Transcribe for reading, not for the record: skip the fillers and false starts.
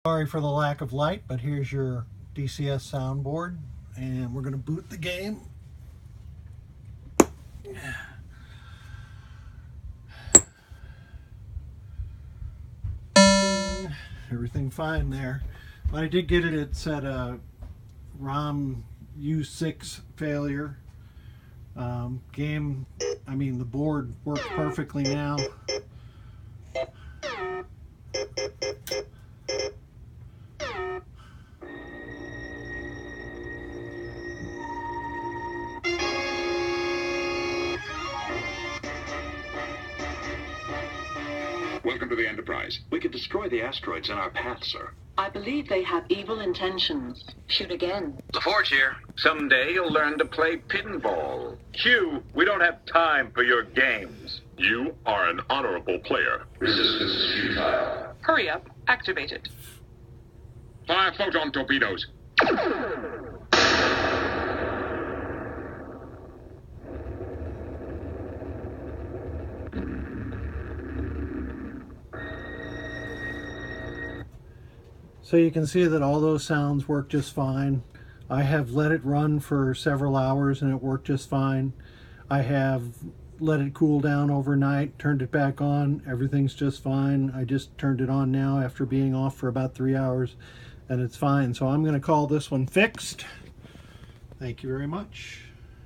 Sorry for the lack of light, but here's your DCS soundboard, and we're going to boot the game. Everything fine there. But I did get it. It said a ROM U6 failure. The board works perfectly now. Welcome to the Enterprise. We could destroy the asteroids in our path, sir. I believe they have evil intentions. Shoot again. The Forge here. Someday you'll learn to play pinball. Q, we don't have time for your games. You are an honorable player. Resistance is futile. Hurry up. Activate it. Fire photon torpedoes. So you can see that all those sounds work just fine. I have let it run for several hours and it worked just fine. I have let it cool down overnight, turned it back on, everything's just fine. I just turned it on now after being off for about 3 hours and it's fine. So I'm going to call this one fixed. Thank you very much.